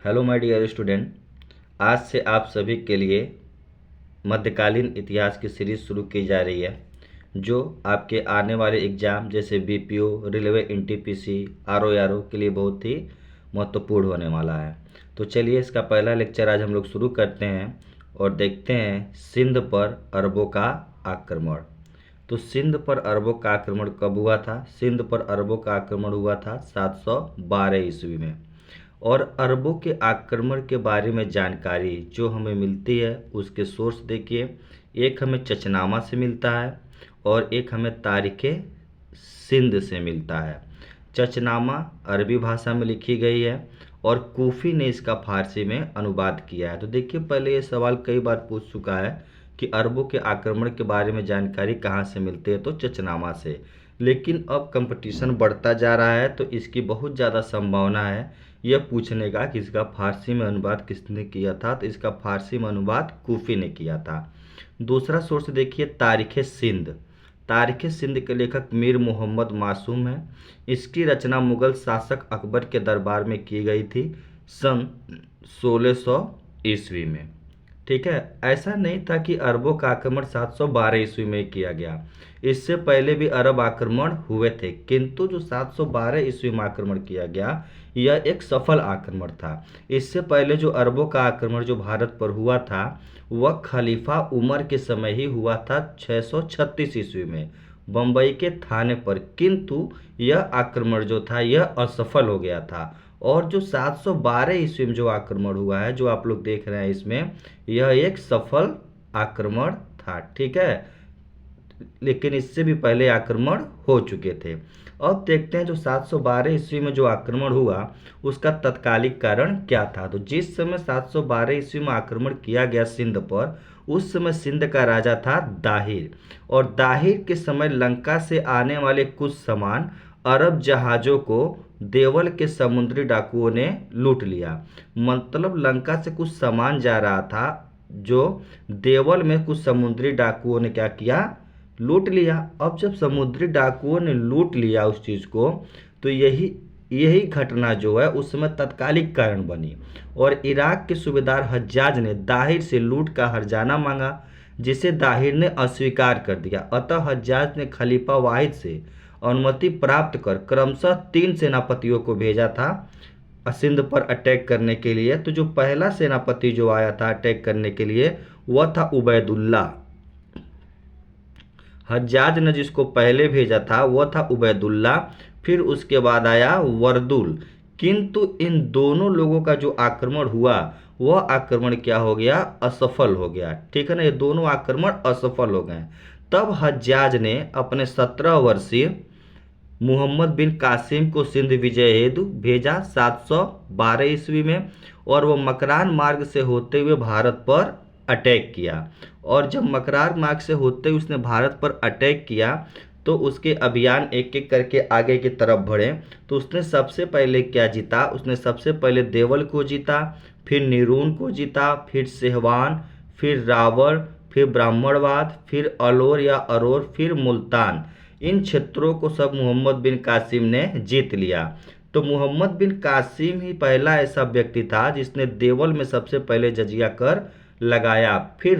Hello my dear student. आज से आप सभी के लिए मध्यकालीन इतिहास की सीरीज़ शुरू की जा रही है, जो आपके आने वाले एग्ज़ाम जैसे बीपीओ, रेलवे, एनटीपीसी, आरओ के लिए बहुत ही महत्वपूर्ण होने वाला है। तो चलिए इसका पहला लेक्चर आज हम लोग शुरू करते हैं और देखते हैं सिंध पर अरबों का आक्रमण। तो सिंध पर अरबों का आक्रमण कब हुआ था? सिंध पर अरबों का आक्रमण हुआ था 712 ईस्वी में। और अरबों के आक्रमण के बारे में जानकारी जो हमें मिलती है उसके सोर्स देखिए। एक हमें चचनामा से मिलता है और एक हमें तारीख़ सिंध से मिलता है। चचनामा अरबी भाषा में लिखी गई है और कूफी ने इसका फारसी में अनुवाद किया है। तो देखिए, पहले ये सवाल कई बार पूछ चुका है कि अरबों के आक्रमण के बारे में जानकारी कहाँ से मिलती है, तो चचनामा से। लेकिन अब कंपटीशन बढ़ता जा रहा है तो इसकी बहुत ज़्यादा संभावना है यह पूछने का कि इसका फारसी में अनुवाद किसने किया था। तो इसका फारसी में अनुवाद कूफी ने किया था। दूसरा सोर्स देखिए, तारीख़ सिंध। तारीख़ सिंध के लेखक मीर मोहम्मद मासूम है। इसकी रचना मुग़ल शासक अकबर के दरबार में की गई थी सन 1600 ईस्वी में। ठीक है, ऐसा नहीं था कि अरबों का आक्रमण 712 ईस्वी में किया गया। इससे पहले भी अरब आक्रमण हुए थे, किंतु जो 712 ईस्वी में आक्रमण किया गया यह एक सफल आक्रमण था। इससे पहले जो अरबों का आक्रमण जो भारत पर हुआ था वह खलीफा उमर के समय ही हुआ था 636 ईस्वी में बम्बई के थाने पर, किंतु यह आक्रमण जो था यह असफल हो गया था। और जो 712 ईस्वी में जो आक्रमण हुआ है जो आप लोग देख रहे हैं इसमें, यह एक सफल आक्रमण था। ठीक है, लेकिन इससे भी पहले आक्रमण हो चुके थे। अब देखते हैं जो 712 ईस्वी में जो आक्रमण हुआ उसका तत्कालिक कारण क्या था। तो जिस समय 712 ईस्वी में आक्रमण किया गया सिंध पर, उस समय सिंध का राजा था दाहिर। और दाहिर के समय लंका से आने वाले कुछ सामान अरब जहाज़ों को देवल के समुद्री डाकुओं ने लूट लिया। मतलब लंका से कुछ सामान जा रहा था जो देवल में कुछ समुद्री डाकुओं ने क्या किया, लूट लिया। अब जब समुद्री डाकुओं ने लूट लिया उस चीज़ को, तो यही घटना जो है उस समय तत्कालिक कारण बनी। और इराक के सूबेदार हज्जाज ने दाहिर से लूट का हर्जाना मांगा, जिसे दाहिर ने अस्वीकार कर दिया। अतः हज्जाज ने खलीफा वाहिद से अनुमति प्राप्त कर क्रमशः 3 सेनापतियों को भेजा था सिंध पर अटैक करने के लिए। तो जो पहला सेनापति जो आया था अटैक करने के लिए वह था उबैदुल्ला। हज्जाज ने जिसको पहले भेजा था वह था उबैदुल्ला, फिर उसके बाद आया वर्दुल। किंतु इन दोनों लोगों का जो आक्रमण हुआ वह आक्रमण क्या हो गया, असफल हो गया। ठीक है ना, ये दोनों आक्रमण असफल हो गए। तब हज्जाज ने अपने 17 वर्षीय मोहम्मद बिन कासिम को सिंध विजय हेतु भेजा 712 ईस्वी में, और वह मकरान मार्ग से होते हुए भारत पर अटैक किया। और जब मकरान मार्ग से होते हुए उसने भारत पर अटैक किया तो उसके अभियान एक एक करके आगे की तरफ बढ़े। तो उसने सबसे पहले क्या जीता, उसने सबसे पहले देवल को जीता, फिर निरून को जीता, फिर सेहवान, फिर रावण, फिर ब्राह्मणवाद, फिर अलोर या अरोर, फिर मुल्तान। इन क्षेत्रों को सब मोहम्मद बिन कासिम ने जीत लिया। तो मोहम्मद बिन कासिम ही पहला ऐसा व्यक्ति था जिसने देवल में सबसे पहले जजिया कर लगाया। फिर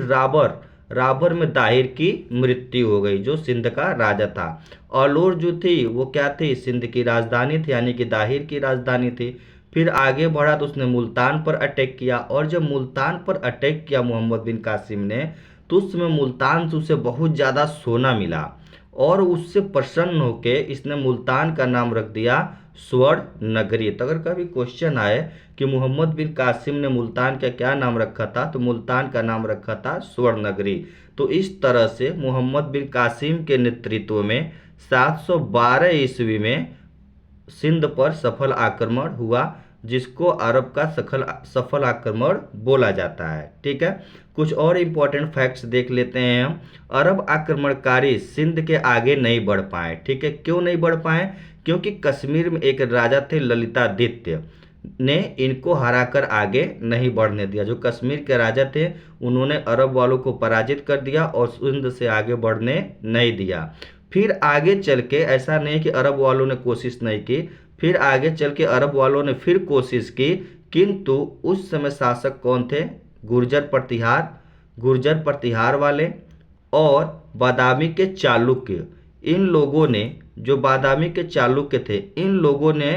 राबर में दाहिर की मृत्यु हो गई जो सिंध का राजा था। अलोर जो थी वो क्या थी, सिंध की राजधानी थी, यानी कि दाहिर की राजधानी थी। फिर आगे बढ़ा तो उसने मुल्तान पर अटैक किया, और जब मुल्तान पर अटैक किया मोहम्मद बिन कासिम ने, तो उस समय मुल्तान से उसे बहुत ज़्यादा सोना मिला और उससे प्रसन्न होकर इसने मुल्तान का नाम रख दिया स्वर्ण नगरी। तो अगर कभी क्वेश्चन आए कि मोहम्मद बिन कासिम ने मुल्तान का क्या नाम रखा था, तो मुल्तान का नाम रखा था स्वर्ण नगरी। तो इस तरह से मोहम्मद बिन कासिम के नेतृत्व में 712 ईस्वी में सिंध पर सफल आक्रमण हुआ, जिसको अरब का सफल आक्रमण बोला जाता है। ठीक है, कुछ और इम्पोर्टेंट फैक्ट्स देख लेते हैं हम। अरब आक्रमणकारी सिंध के आगे नहीं बढ़ पाए। ठीक है, क्यों नहीं बढ़ पाए? क्योंकि कश्मीर में एक राजा थे ललितादित्य ने इनको हराकर आगे नहीं बढ़ने दिया। जो कश्मीर के राजा थे उन्होंने अरब वालों को पराजित कर दिया और सिंध से आगे बढ़ने नहीं दिया। फिर आगे चल के ऐसा नहीं कि अरब वालों ने कोशिश नहीं की, फिर आगे चल के अरब वालों ने फिर कोशिश की किंतु उस समय शासक कौन थे? गुर्जर प्रतिहार वाले और बादामी के चालुक्य। इन लोगों ने, जो बादामी के चालुक्य थे, इन लोगों ने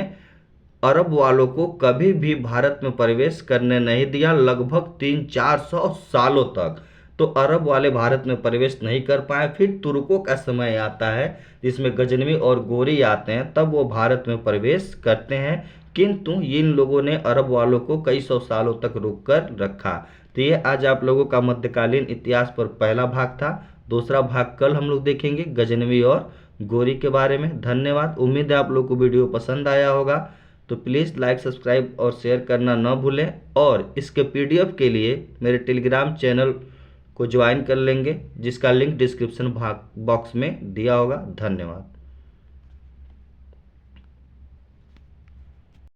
अरब वालों को कभी भी भारत में प्रवेश करने नहीं दिया, लगभग 300-400 सालों तक। तो अरब वाले भारत में प्रवेश नहीं कर पाए। फिर तुर्कों का समय आता है जिसमें गजनवी और गोरी आते हैं, तब वो भारत में प्रवेश करते हैं, किंतु इन लोगों ने अरब वालों को कई सौ सालों तक रोक कर रखा। तो ये आज आप लोगों का मध्यकालीन इतिहास पर पहला भाग था। दूसरा भाग कल हम लोग देखेंगे गजनवी और गोरी के बारे में। धन्यवाद। उम्मीद है आप लोग को वीडियो पसंद आया होगा। तो प्लीज़ लाइक, सब्सक्राइब और शेयर करना न भूलें, और इसके पीडीएफ के लिए मेरे टेलीग्राम चैनल को ज्वाइन कर लेंगे, जिसका लिंक डिस्क्रिप्शन बॉक्स में दिया होगा। धन्यवाद।